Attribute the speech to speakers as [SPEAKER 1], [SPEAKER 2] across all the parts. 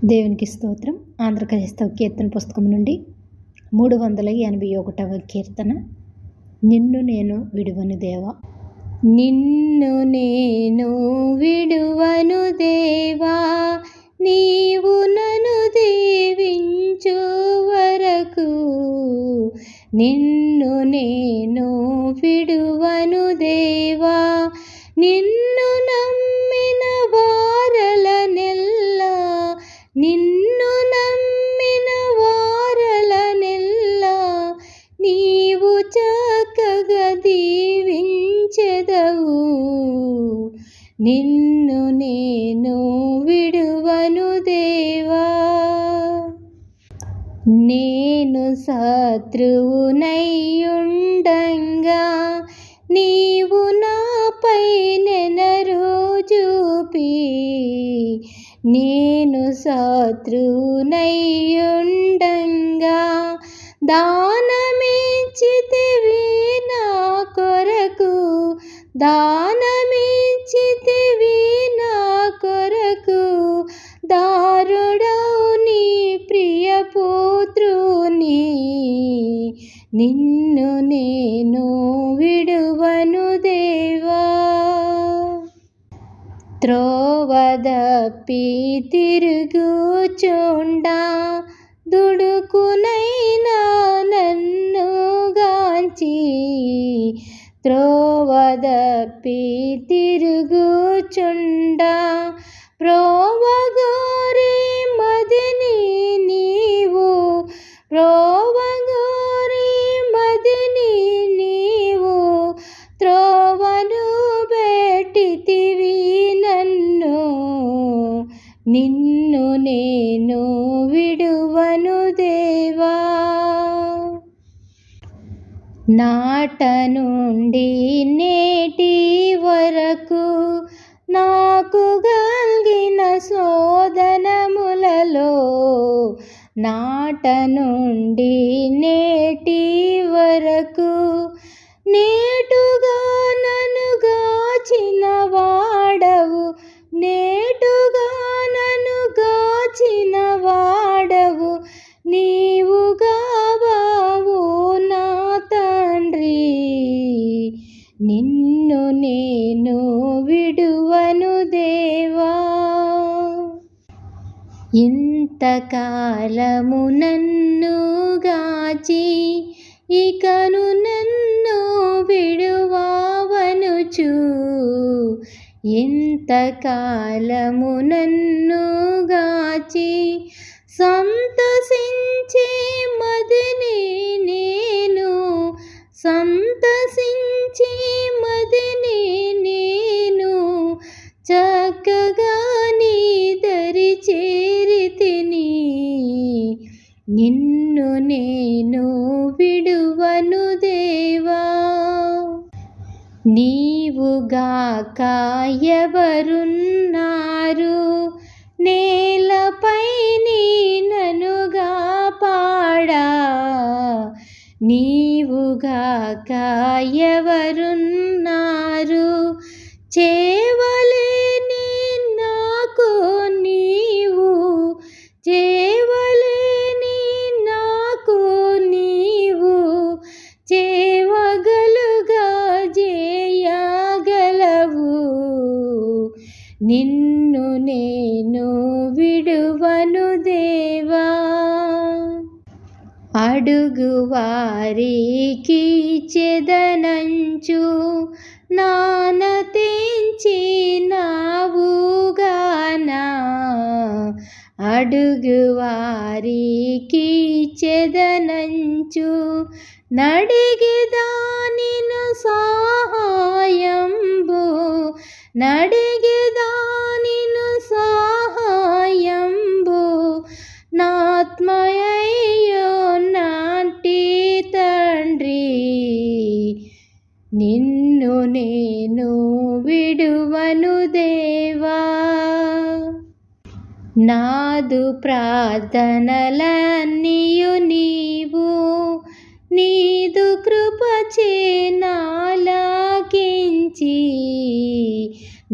[SPEAKER 1] దేవునికి స్తోత్రం. ఆంధ్ర క్రైస్తవ కీర్తన పుస్తకం నుండి 381వ కీర్తన. నిన్ను నేను విడువను దేవా. నిన్ను నేను విడువను దేవా, నీవు నన్ను దీవించు వరకు. నిన్ను నేను విడువను దేవా, నిన్ను నమ్మిన వారలనెల్లా, నిన్ను నమ్మిన వారలనెల్లా నీవు చక్కగా దీవించెదవు. నిన్ను నేను విడువను దేవా. నేను శత్రువునైయుండంగా నీవు నాపై నెనరు చూపి, నేను శత్రువునైయుండంగా దానమిచ్చితివి నా కొరకు, దానమిచ్చితివి నా కొరకు. దారుడవు నీ ప్రియపుత్రుని, నిన్ను నేను విడువను దేవా. త్రోవదప్పి తిరుగుచుండా దుడుకునైనా నన్ను గాంచి, త్రోవదప్పి తిరుగుచుండా ప్రోవగోరి మదిని నీవు, ప్రోవగోరి మదిని నీవు త్రోవను బెట్టితివి నన్ను. నిన్ను నేను విడువను దేవా. నాట నుండి నేటి వరకు నాకు గల్గిన శోధనములలో, నాట నుండి నేటి వరకు నేటుగా నన్ను గాచిన వాడవు, నేటుగా నన్ను గాచిన వాడవు నీవుగావావు నా తండ్రి. నిన్ను నేను విడువను దేవా. ఇంతకాలము నన్ను గాచి ఇకను నన్ను విడువవనుచు, ఇంతకాలము నన్ను గాచి సంతసించే మదిని నేను, సంతసించే మదిని నేను చక్కగా నీ దరి చేరితిని. నిన్ను నేను విడువను దేవా. నీవుగాక ఎవరున్నారు నేలపై ననుగా పాడా, నీవుగాక ఎవరున్నారు చేవలేని నాకు నీవు, చేవలేని నాకు నీవు చేవగలుగా చేయగలవు. నిన్ను నేను విడువను దేవా. అడుగు వారికి చెదనంచు నాన తెంచినావుగానా, అడుగు వారికి చెదనంచు నడిగెదానిను సహాయంబు, నడిగెదానిను సహాయంబు నాత్మయయ్యో నాటి తండ్రి. నిన్ను నేను విడువను దేవా. నాదు ప్రార్థనలన్నీయు నీవు నీదు కృపచే నాలాకించి,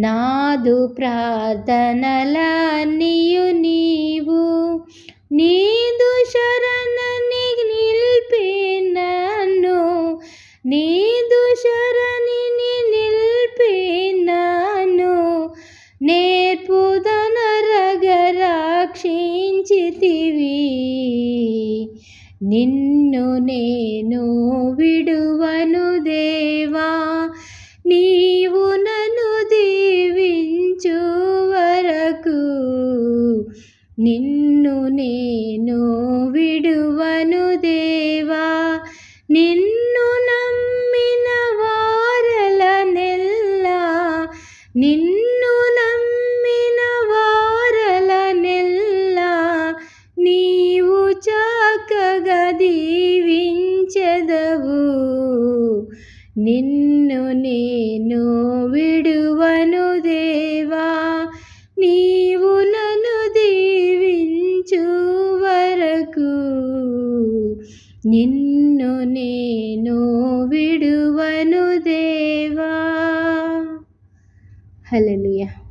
[SPEAKER 1] నాదు ప్రార్థనలన్నీయు నీవు నిన్ను నేను విడువను దేవా, నీవు నన్ను దీవించు వరకు నిన్ను నేను విడువను దేవా. నిన్ను నమ్మిన వారలనెల్లా, నిన్ను నమ్మిన వారలనెల్లా నీవు చక్కగా దీవించెదవు. నిన్ను నేను విడువను దేవా, నీవు నన్ను దీవించు వరకు నిన్ను నేను విడువను దేవా. హల్లెలూయా.